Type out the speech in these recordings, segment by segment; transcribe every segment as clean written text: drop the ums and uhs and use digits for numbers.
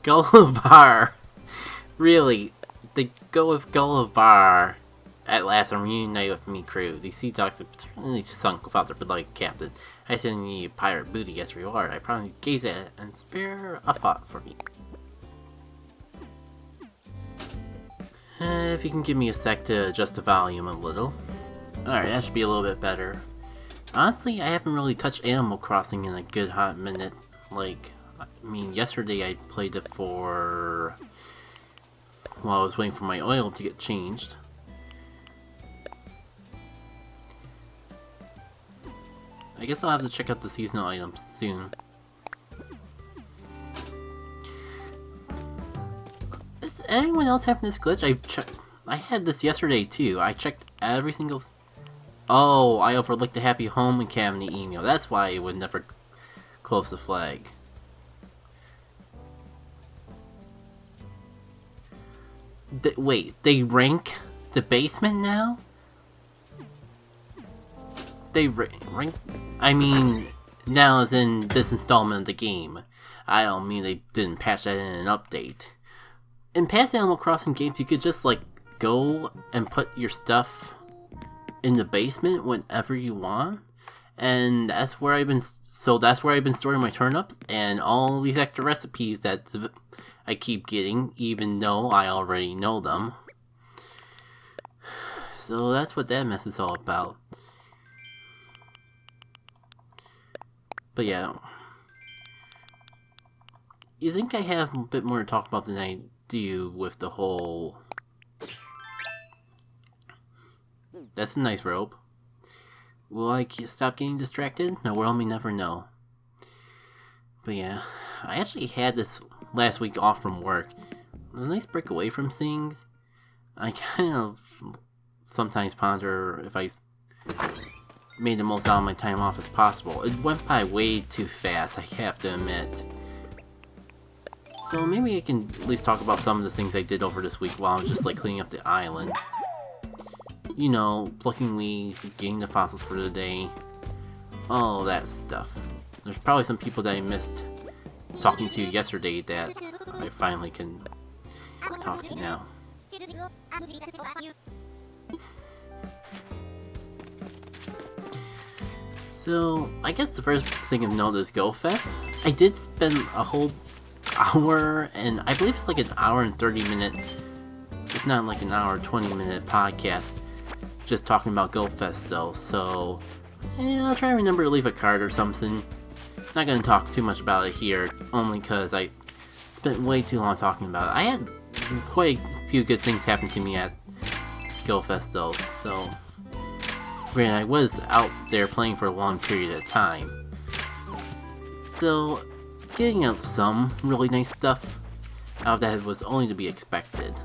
Gullivar! Really, they go with Gullivar. At last, I'm reunited with me crew. These sea dogs have certainly sunk without their beloved captain. I send you pirate booty as reward. I promise you gaze at it and spare a thought for me. If you can give me a sec to adjust the volume a little. Alright, that should be a little bit better. Honestly, I haven't really touched Animal Crossing in a good hot minute. Yesterday I played it while I was waiting for my oil to get changed. I guess I'll have to check out the seasonal items soon. Is anyone else having this glitch? I had this yesterday too. I checked every single... Oh, I overlooked the Happy Home Academy email. That's why it would never close the flag. Wait, they rank the basement now? They rank... I mean, now as in this installment of the game. I don't mean they didn't patch that in an update. In past Animal Crossing games, you could just, go and put your stuff in the basement whenever you want. And that's where I've been storing my turnips and all these extra recipes that I keep getting, even though I already know them. So that's what that mess is all about. But yeah. You think I have a bit more to talk about than I do with the whole... That's a nice rope. Will I stop getting distracted? The world may never know. But yeah, I actually had this last week off from work. It was a nice break away from things. I kind of sometimes ponder if I made the most out of my time off as possible. It went by way too fast, I have to admit. So maybe I can at least talk about some of the things I did over this week while I'm just cleaning up the island. You know, plucking leaves, getting the fossils for the day, all that stuff. There's probably some people that I missed talking to yesterday that I finally can talk to now. So, I guess the first thing of note is GoFest. I did spend a whole hour, and I believe it's an hour and 30 minute, if not an hour 20-minute podcast, just talking about GoFest though, so I'll try to remember to leave a card or something. Not gonna talk too much about it here, only because I spent way too long talking about it. I had quite a few good things happen to me at GoFest though, so granted I was out there playing for a long period of time. So it's getting out some really nice stuff out of that was only to be expected.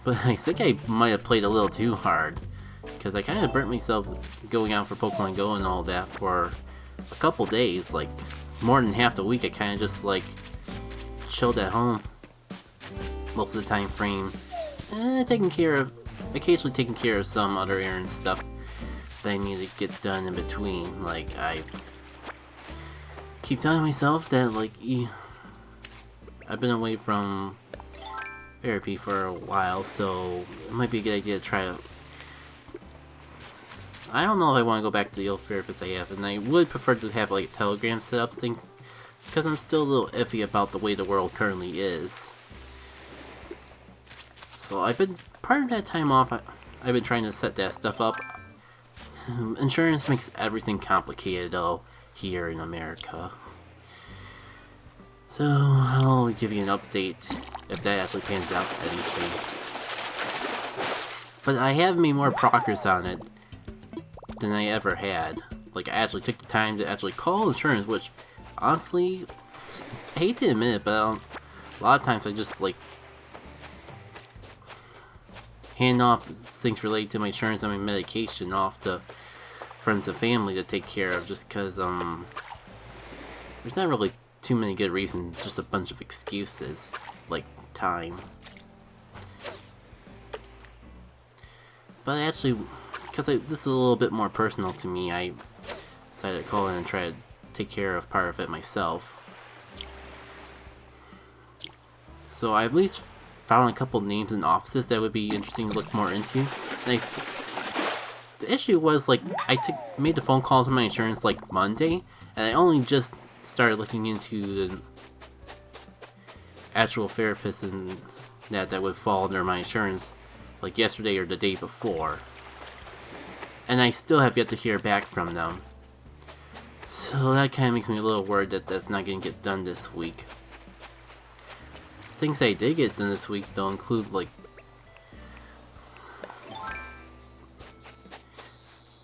But I think I might have played a little too hard, because I kind of burnt myself going out for Pokemon Go and all that for a couple days, more than half the week. I kind of just chilled at home most of the time frame, occasionally taking care of some other errand stuff that I need to get done in between. I keep telling myself that I've been away from therapy for a while, so it might be a good idea to try to... I don't know if I want to go back to the old therapist I have, and I would prefer to have a Telegram set up thing, because I'm still a little iffy about the way the world currently is. So part of that time off, I've been trying to set that stuff up. Insurance makes everything complicated though, here in America. So, I'll give you an update if that actually pans out for anything. But I have made more progress on it than I ever had. I actually took the time to actually call insurance, which, honestly, I hate to admit it, but a lot of times I just, hand off things related to my insurance and my medication off to friends and family to take care of, just because, there's not really too many good reasons, just a bunch of excuses, like time. But actually, because this is a little bit more personal to me, I decided to call in and try to take care of part of it myself. So I at least found a couple names in offices that would be interesting to look more into. And the issue was, like, made the phone call to my insurance like Monday, and I only just started looking into the actual therapists and that would fall under my insurance like yesterday or the day before. And I still have yet to hear back from them. So that kind of makes me a little worried that that's not going to get done this week. Things I did get done this week, though, include, like,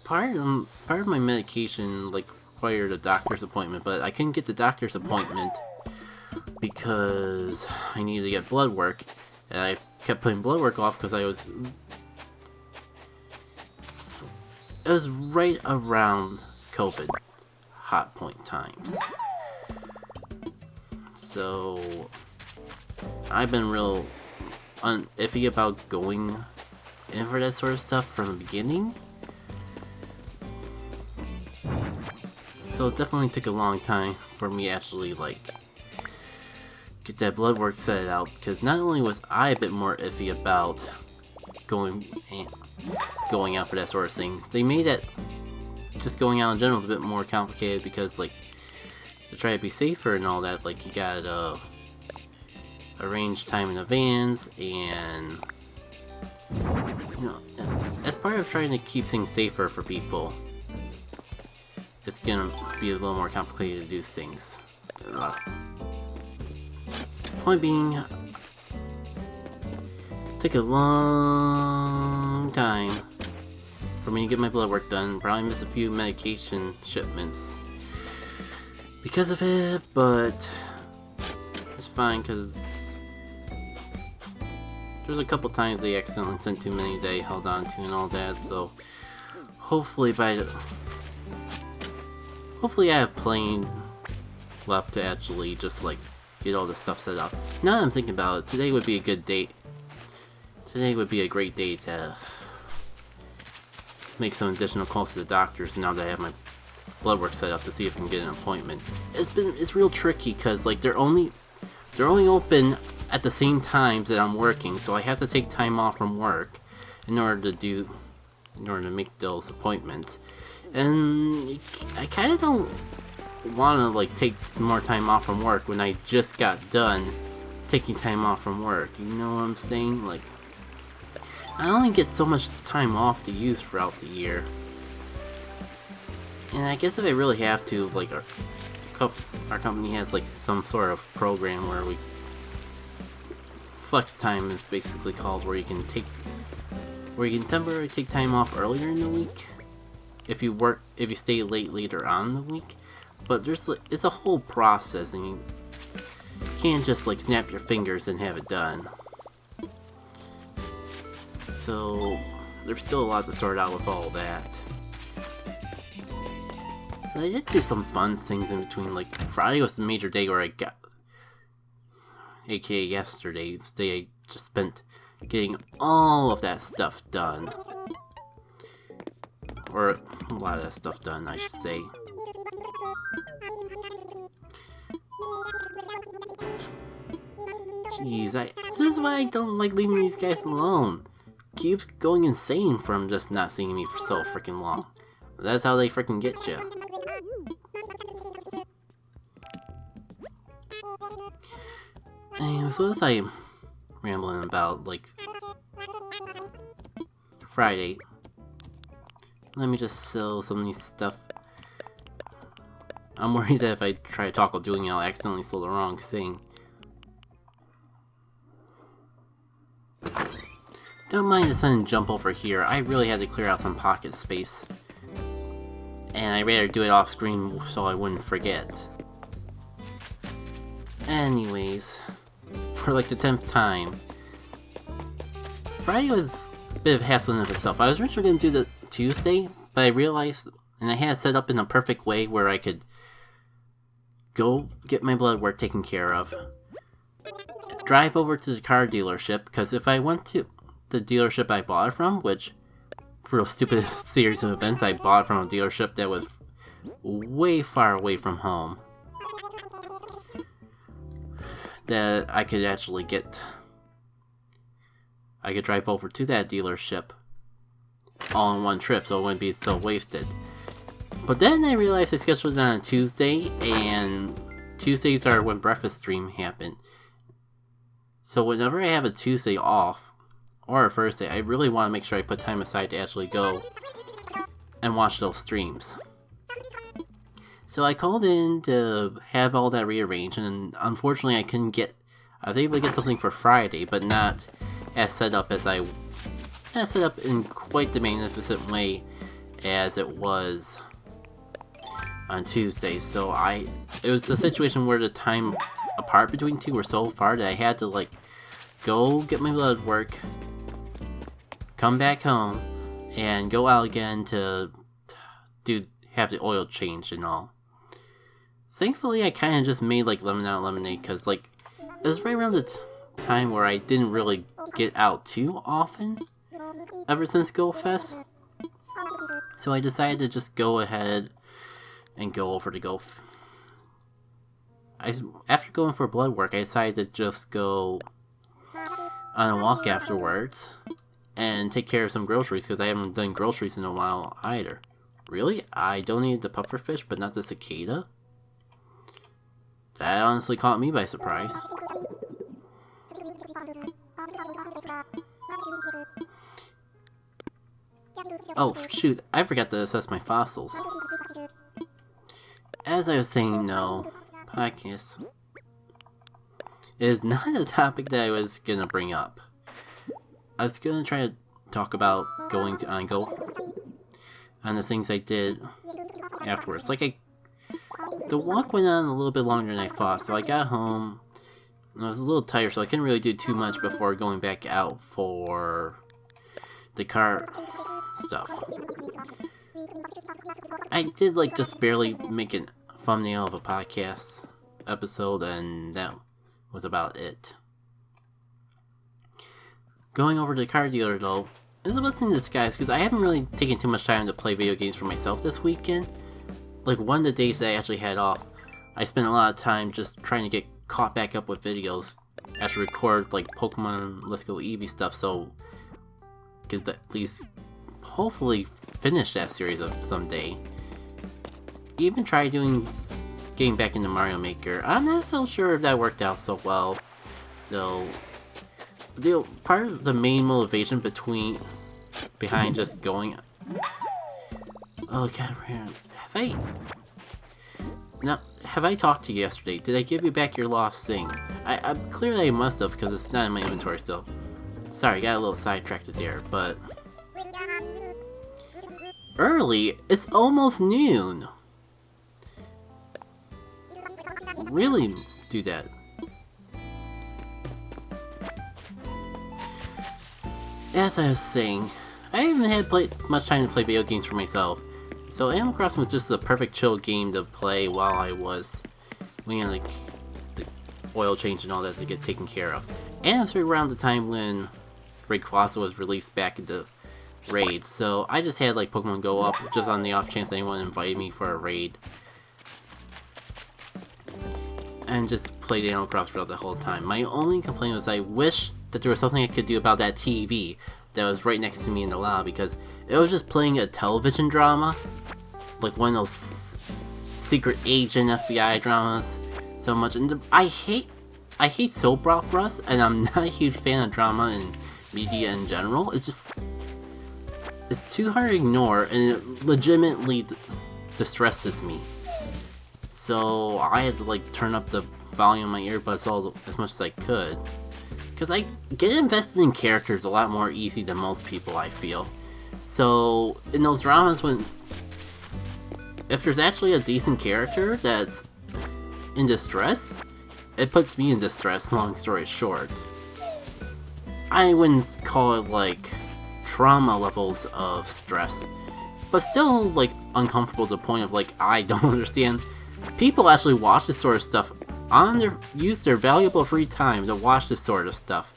part of my medication, like, required a doctor's appointment, but I couldn't get the doctor's appointment because I needed to get blood work, and I kept putting blood work off because it was right around COVID hot point times. So I've been real iffy about going in for that sort of stuff from the beginning. So it definitely took a long time for me to actually, like, get that blood work set out, because not only was I a bit more iffy about going out for that sort of thing, they made it just going out in general is a bit more complicated because, like, to try to be safer and all that, like, you gotta arrange time in advance, and, you know, as part of trying to keep things safer for people, it's gonna be a little more complicated to do things. Point being, it took a long time for me to get my blood work done. Probably missed a few medication shipments because of it, but it's fine because there's a couple times they accidentally sent too many that I held on to and all that, so hopefully hopefully I have plenty left to actually just, like, get all this stuff set up. Now that I'm thinking about it, today would be a good date. Today would be a great day to make some additional calls to the doctors now that I have my blood work set up to see if I can get an appointment. It's real tricky because, like, they're only open at the same times that I'm working, so I have to take time off from work in order to make those appointments. And I kind of don't want to, like, take more time off from work when I just got done taking time off from work. You know what I'm saying? Like, I only get so much time off to use throughout the year. And I guess if I really have to, like, our company has, like, some sort of program where we flex time is basically called, where you can temporarily take time off earlier in the week if you stay late later on in the week. But it's a whole process, and you can't just, like, snap your fingers and have it done. So there's still a lot to sort out with all that. But I did do some fun things in between. Like, Friday was the major day where aka yesterday, the day I just spent getting all of that stuff done. Or a lot of that stuff done, I should say. Jeez, this is why I don't like leaving these guys alone. Keeps going insane from just not seeing me for so freaking long. That's how they freaking get you. Anyways, what was I rambling about, like, Friday? Let me just sell some of these stuff. I'm worried that if I try to talk while doing it, I'll accidentally sell the wrong thing. Don't mind the sudden jump over here. I really had to clear out some pocket space. And I'd rather do it off screen so I wouldn't forget. Anyways, for like the 10th time, Friday was a bit of a hassle in of itself. I was originally going to do the Tuesday, but I realized, and I had it set up in a perfect way where I could go get my blood work taken care of, drive over to the car dealership, because if I went to the dealership I bought it from, which, for a stupid series of events, I bought it from a dealership that was way far away from home. that I could actually get. I could drive over to that dealership all in one trip, so it wouldn't be so wasted. But then I realized I scheduled it on a Tuesday, and Tuesdays are when breakfast stream happen. So whenever I have a Tuesday off, or a Thursday, I really want to make sure I put time aside to actually go and watch those streams. So I called in to have all that rearranged, and unfortunately I was able to get something for Friday, but not as set up in quite the magnificent way as it was on Tuesday. So it was a situation where the time apart between two were so far that I had to like go get my blood work, come back home, and go out again to have the oil changed and all. Thankfully, I kind of just made like lemon out of lemonade, because like it was right around the time where I didn't really get out too often ever since GoFest. So I decided to just go ahead and go over to Golf. After going for blood work, I decided to just go on a walk afterwards and take care of some groceries, because I haven't done groceries in a while either. Really? I donated the pufferfish, but not the cicada? That honestly caught me by surprise. Oh, shoot, I forgot to assess my fossils. As I was saying, no, podcast is not a topic that I was gonna bring up. I was gonna try to talk about going to Ango and the things I did afterwards. The walk went on a little bit longer than I thought, so I got home and I was a little tired, so I couldn't really do too much before going back out for the car stuff. I did just barely make a thumbnail of a podcast episode, and that was about it. Going over to the car dealer though is a blessing in disguise, because I haven't really taken too much time to play video games for myself this weekend. One of the days that I actually had off, I spent a lot of time just trying to get caught back up with videos. Actually record Pokemon Let's Go Eevee stuff, so could at least hopefully finish that series of someday. Even tried getting back into Mario Maker. I'm not so sure if that worked out so well, though. Part of the main motivation behind just going. Oh god, have I talked to you yesterday? Did I give you back your lost thing? I clearly I must have, because it's not in my inventory still. Sorry, got a little sidetracked there, but early? It's almost noon. Really do that. As I was saying, I haven't had much time to play video games for myself, so Animal Crossing was just the perfect chill game to play while I was waiting the oil change and all that to get taken care of. And it's right around the time when Rayquaza was released back into raids, so I just had Pokemon Go up just on the off chance anyone invited me for a raid. And just played Animal Crossing throughout the whole time. My only complaint was I wish that there was something I could do about that TV that was right next to me in the lobby, because it was just playing a television drama, one of those secret agent FBI dramas so much. And I hate soap operas, and I'm not a huge fan of drama and media in general. It's too hard to ignore, and it legitimately distresses me. So I had to turn up the volume of my earbuds as much as I could, because I get invested in characters a lot more easy than most people, I feel. So in those dramas, if there's actually a decent character that's in distress, it puts me in distress, long story short. I wouldn't call it trauma levels of stress, but still uncomfortable to the point of I don't understand. People actually watch this sort of stuff use their valuable free time to watch this sort of stuff.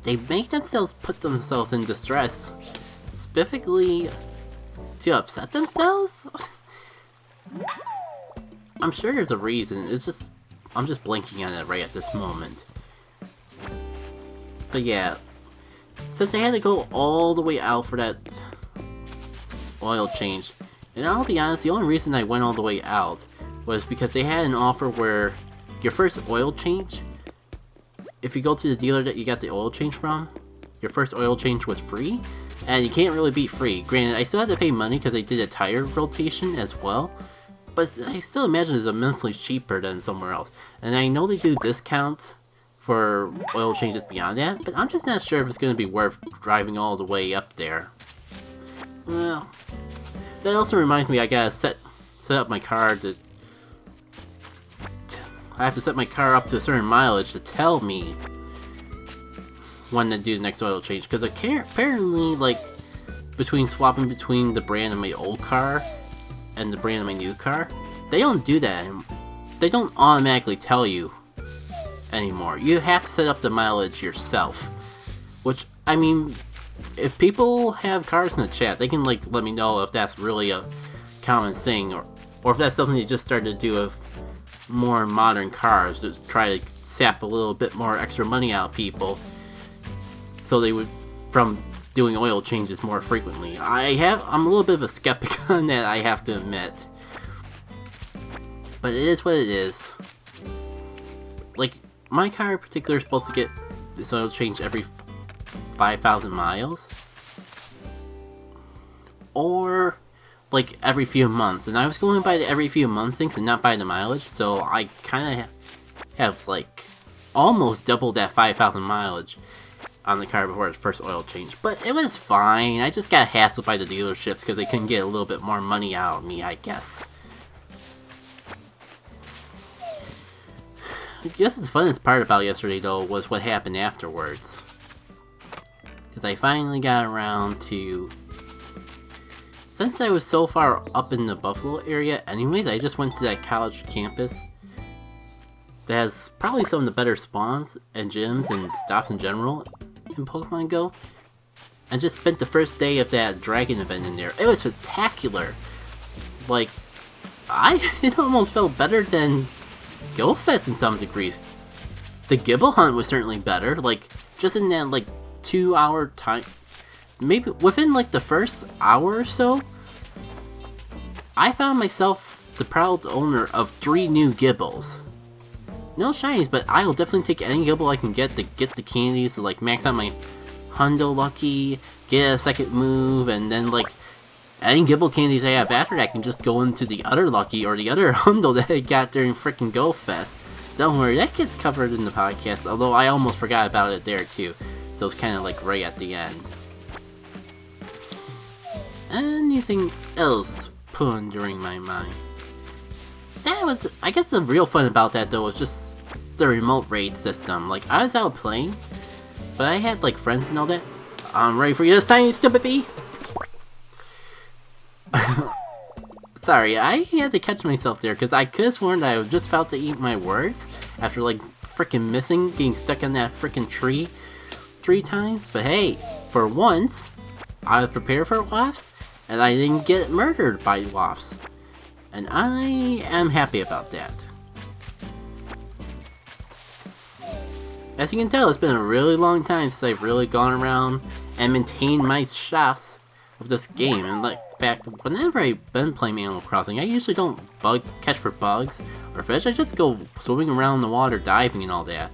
They make put themselves in distress, specifically to upset themselves? I'm sure there's a reason. It's just I'm just blanking on it right at this moment. But yeah, since I had to go all the way out for that oil change, and I'll be honest, the only reason I went all the way out was because they had an offer where your first oil change, if you go to the dealer that you got the oil change from, your first oil change was free, and you can't really beat free. Granted, I still had to pay money because they did a tire rotation as well, but I still imagine it's immensely cheaper than somewhere else. And I know they do discounts for oil changes beyond that, but I'm just not sure if it's going to be worth driving all the way up there. Well, that also reminds me I gotta set up my car to... I have to set my car up to a certain mileage to tell me when to do the next oil change. Because apparently, like, swapping between the brand of my old car and the brand of my new car, they don't do that. They don't automatically tell you anymore. You have to set up the mileage yourself. Which, I mean, if people have cars in the chat, they can, like, let me know if that's really a common thing, or if that's something they just started to do with more modern cars to try to sap a little bit more extra money out of people, so they would, from doing oil changes more frequently. I'm a little bit of a skeptic on that, I have to admit. But it is what it is. Like, my car in particular is supposed to get this oil change every 5,000 miles. Or, like, every few months. And I was going by the every few months things and not by the mileage, so I kind of have, like, almost double that 5,000 mileage on the car before its first oil change. But it was fine. I just got hassled by the dealerships because they couldn't get a little bit more money out of me, I guess. I guess the funnest part about yesterday, though, was what happened afterwards. Because I finally got around to... Since I was so far up in the Buffalo area anyways, I just went to that college campus that has probably some of the better spawns and gyms and stops in general in Pokemon Go, and just spent the first day of that dragon event in there. It was spectacular. Like, it almost felt better than GoFest in some degrees. The Gibble hunt was certainly better, like, just in that, like, 2-hour time, maybe within, like, the first hour or so, I found myself the proud owner of 3 new Gibbles. No shinies, but I will definitely take any Gibble I can get to get the candies to, like, max out my Hundo Lucky, get a second move, and then, like, any Gibble candies I have after that can just go into the other Lucky or the other Hundo that I got during frickin' GoFest. Don't worry, that gets covered in the podcast, although I almost forgot about it there too. So it's kind of like right at the end. Anything else pondering my mind? That was, I guess the real fun about that though was just the remote raid system. Like, I was out playing, but I had like friends and all that. I'm ready for you this time, you stupid bee! Sorry, I had to catch myself there because I could have sworn that I was just about to eat my words after like freaking getting stuck on that freaking tree 3 times. But hey, for once, I was prepared for wasps and I didn't get murdered by wasps. And I am happy about that. As you can tell, it's been a really long time since I've really gone around and maintained my shots of this game. And like, in fact, whenever I've been playing Animal Crossing, I usually don't catch for bugs or fish. I just go swimming around the water, diving and all that.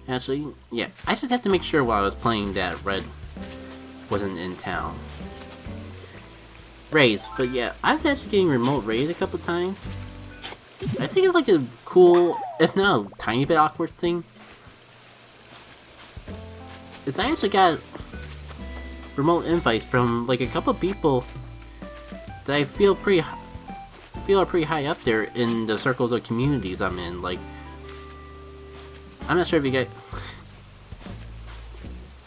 Actually, yeah, I just had to make sure while I was playing that Red wasn't in town. Raids, but yeah, I was actually getting remote raid a couple times. I think it's like a cool, if not a tiny bit awkward thing, is I actually got remote invites from like a couple people that I feel are pretty high up there in the circles of communities I'm in. Like, I'm not sure if you guys...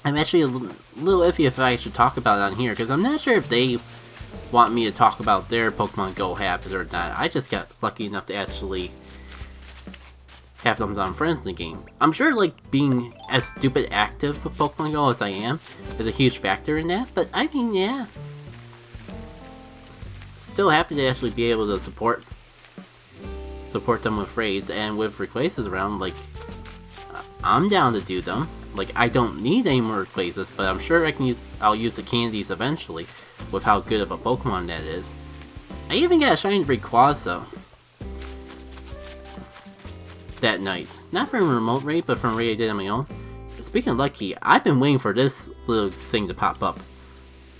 I'm actually a little iffy if I should talk about it on here, because I'm not sure if they want me to talk about their Pokemon Go habits or not. I just got lucky enough to actually have them on friends in the game. I'm sure, like, being as stupid active with Pokemon Go as I am is a huge factor in that, but I mean, yeah. support them with raids, and with replaces around, like, I'm down to do them. Like, I don't need any more replaces, but I'm sure I'll use the candies eventually, with how good of a Pokemon that is. I even got a shiny Rayquaza that night. Not from a remote raid, but from a raid I did on my own. Speaking of lucky, I've been waiting for this little thing to pop up.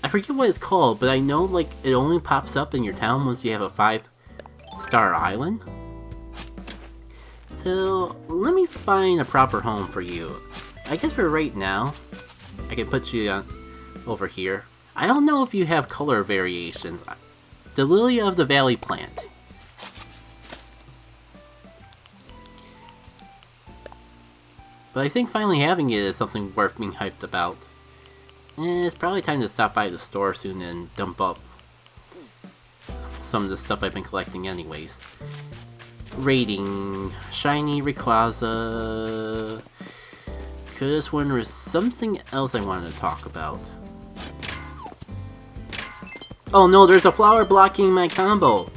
I forget what it's called, but I know, like, it only pops up in your town once you have a 5-star island. So, let me find a proper home for you. I guess for right now, I can put you over here. I don't know if you have color variations. The Lily of the Valley plant. But I think finally having it is something worth being hyped about. And it's probably time to stop by the store soon and dump up some of the stuff I've been collecting anyways. Rating. Shiny Rayquaza. Could have sworn there was something else I wanted to talk about. Oh no, there's a flower blocking my combo!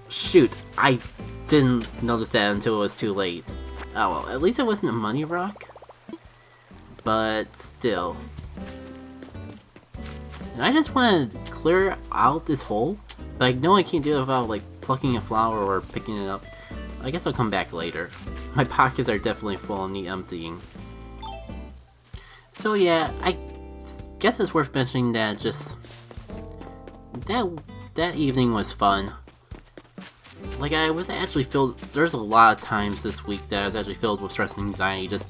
Shoot, I didn't notice that until it was too late. Oh well, at least it wasn't a money rock. But still. And I just want to clear out this hole, but I know I can't do it without, like, plucking a flower or picking it up. I guess I'll come back later. My pockets are definitely full and need emptying. So yeah, I guess it's worth mentioning that just that evening was fun. Like, I was actually filled. There's a lot of times this week that I was actually filled with stress and anxiety, just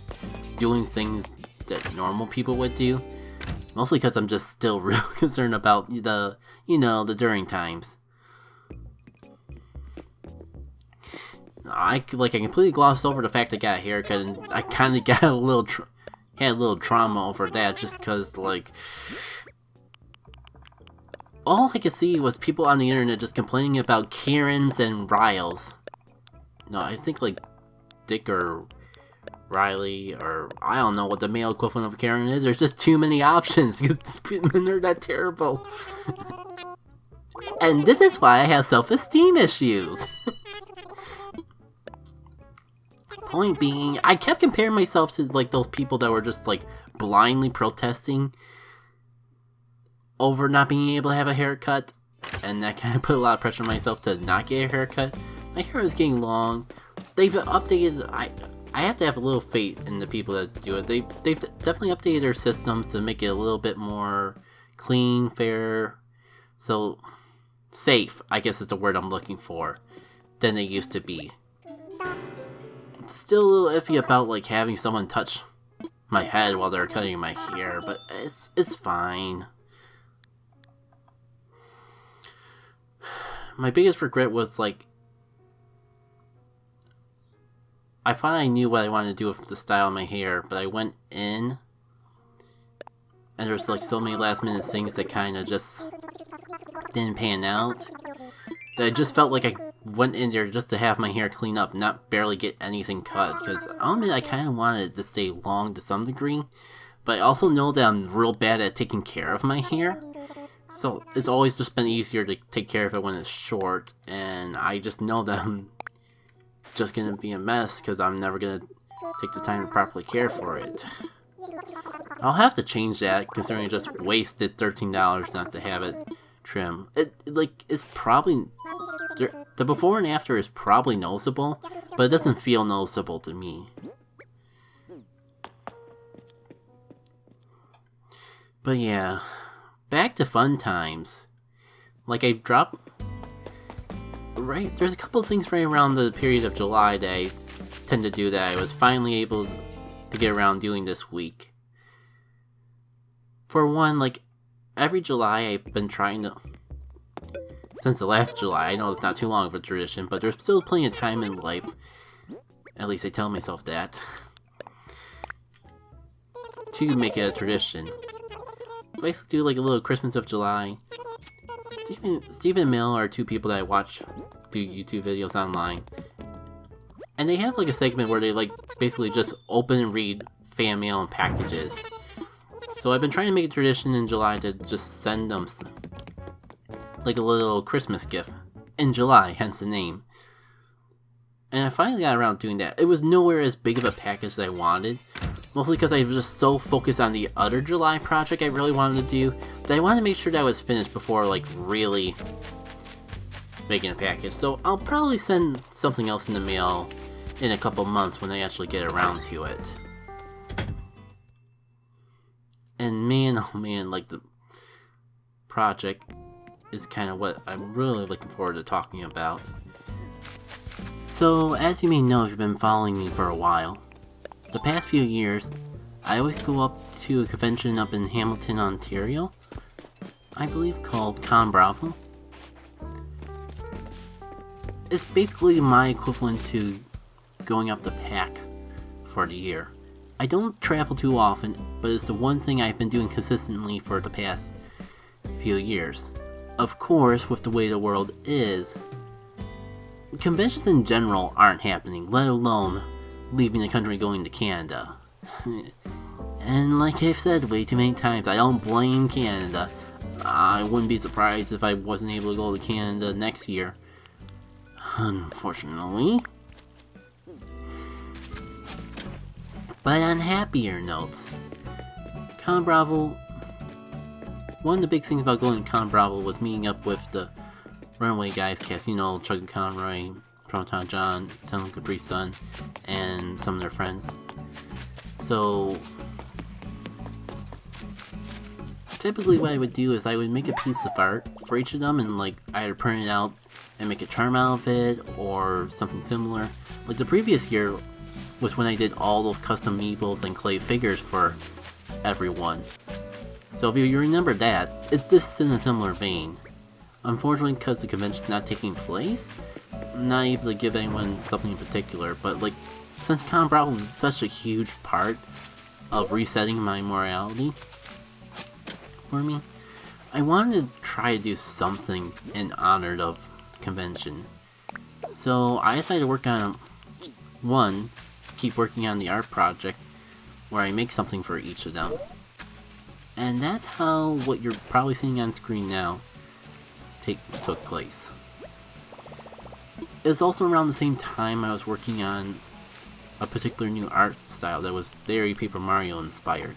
doing things that normal people would do. Mostly because I'm just still real concerned about the during times. I completely glossed over the fact I got a haircut, and I kind of got a little had a little trauma over that, just because, like, all I could see was people on the internet just complaining about Karens and Riles. No, I think, like, Dick or Riley, or I don't know what the male equivalent of a Karen is. There's just too many options because they're that terrible. And this is why I have self-esteem issues. Point being, I kept comparing myself to, like, those people that were just, like, blindly protesting over not being able to have a haircut, and that kind of put a lot of pressure on myself to not get a haircut. My hair was getting long. They've updated. I have to have a little faith in the people that do it. They've definitely updated their systems to make it a little bit more clean, fair, so safe, I guess is the word I'm looking for, than they used to be. Still a little iffy about, like, having someone touch my head while they're cutting my hair, but it's fine. My biggest regret was, like, I thought I knew what I wanted to do with the style of my hair, but I went in, and there's, like, so many last minute things that kind of just didn't pan out, that I just felt like I went in there just to have my hair clean up, not barely get anything cut, because I'll admit I kind of wanted it to stay long to some degree, but I also know that I'm real bad at taking care of my hair, so it's always just been easier to take care of it when it's short, and I just know that I'm just gonna be a mess because I'm never gonna take the time to properly care for it. I'll have to change that, considering I just wasted $13 not to have it trim. It's probably the before and after is probably noticeable, but it doesn't feel noticeable to me. But yeah, back to fun times. Like, I dropped. Right, there's a couple of things right around the period of July that I tend to do that I was finally able to get around doing this week. For one, like, every July I've been trying to, since the last July, I know it's not too long of a tradition, but there's still plenty of time in life, at least I tell myself that, to make it a tradition. Basically do, like, a little Christmas of July. Stephen and Mill are two people that I watch do YouTube videos online, and they have, like, a segment where they, like, basically just open and read fan mail and packages. So I've been trying to make a tradition in July to just send them, like, a little Christmas gift in July, hence the name. And I finally got around doing that. It was nowhere as big of a package as I wanted, mostly because I was just so focused on the other July project I really wanted to do, that I wanted to make sure that was finished before, like, really making a package. So I'll probably send something else in the mail in a couple months when I actually get around to it. And man, oh man, like, the project is kind of what I'm really looking forward to talking about. So, as you may know if you've been following me for a while, the past few years, I always go up to a convention up in Hamilton, Ontario, I believe called Con Bravo. It's basically my equivalent to going up to PAX for the year. I don't travel too often, but it's the one thing I've been doing consistently for the past few years. Of course, with the way the world is, conventions in general aren't happening, let alone leaving the country going to Canada. And like I've said way too many times, I don't blame Canada. I wouldn't be surprised if I wasn't able to go to Canada next year. Unfortunately. But on happier notes, Con Bravo, one of the big things about going to Con Bravo was meeting up with the Runaway Guys cast, you know, Chuck Conroy, Proton John, Tenlin Capri Sun, and some of their friends. So, typically what I would do is I would make a piece of art for each of them and like either print it out and make a charm out of it or something similar. Like the previous year was when I did all those custom meeples and clay figures for everyone. So if you remember that, this is in a similar vein. Unfortunately, because the convention's not taking place, I'm not able to give anyone something in particular, but like, since Con Bravo was such a huge part of resetting my morality for me, I wanted to try to do something in honor of the convention. So I decided to work on keep working on the art project where I make something for each of them. And that's how what you're probably seeing on screen now took place. It was also around the same time I was working on a particular new art style that was very Paper Mario inspired.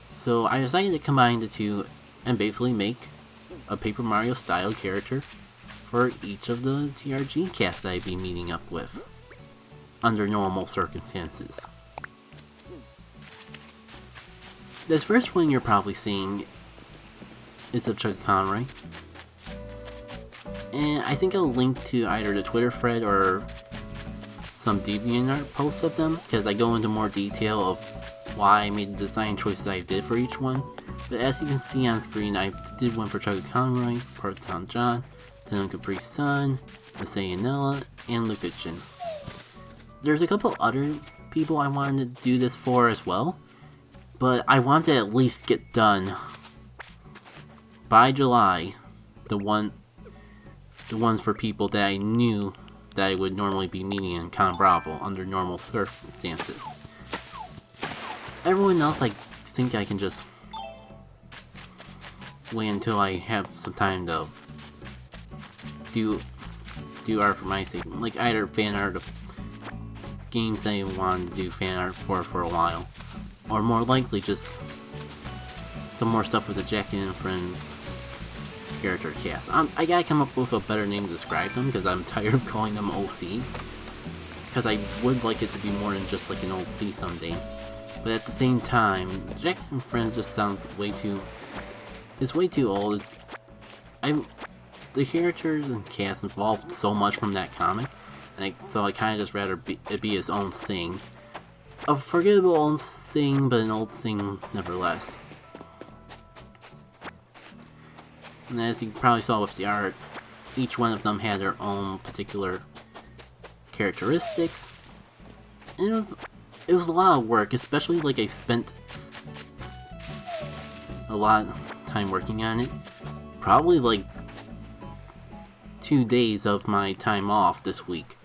So I decided to combine the two and basically make a Paper Mario style character for each of the TRG casts that I'd be meeting up with under normal circumstances. This first one you're probably seeing is of Chuck Conroy. And I think I'll link to either the Twitter thread or some DeviantArt posts of them, because I go into more detail of why I made the design choices I did for each one. But as you can see on screen, I did one for Chuck Conroy, Proton John, Tenlin Capri Sun, Masayanella, and Luca Jin. There's a couple other people I wanted to do this for as well, but I want to at least get done by July the ones for people that I knew that I would normally be meeting in Con Bravo under normal circumstances. Everyone else, I think I can just wait until I have some time to do art for my sake, like either fan art of games I wanted to do fan art for a while, or more likely just some more stuff with the Jack and Friend character cast. I gotta come up with a better name to describe them because I'm tired of calling them OCs, because I would like it to be more than just like an OC someday. But at the same time, Jack and Friends just sounds way too old. The characters and cast evolved so much from that comic, and so I kind of just rather it be its own thing. A forgettable old thing, but an old thing nevertheless. And as you probably saw with the art, each one of them had their own particular characteristics. And it was a lot of work, especially like I spent a lot of time working on it. Probably like 2 days of my time off this week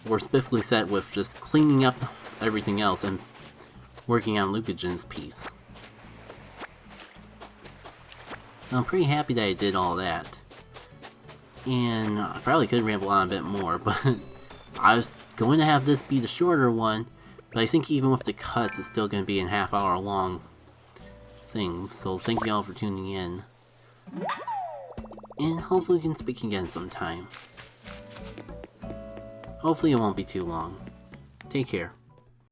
were specifically set with just cleaning up everything else and working on Luca Jin's piece. I'm pretty happy that I did all that. And I probably could ramble on a bit more, but I was going to have this be the shorter one, but I think even with the cuts, it's still going to be a half-hour long thing. So thank you all for tuning in. And hopefully we can speak again sometime. Hopefully it won't be too long. Take care.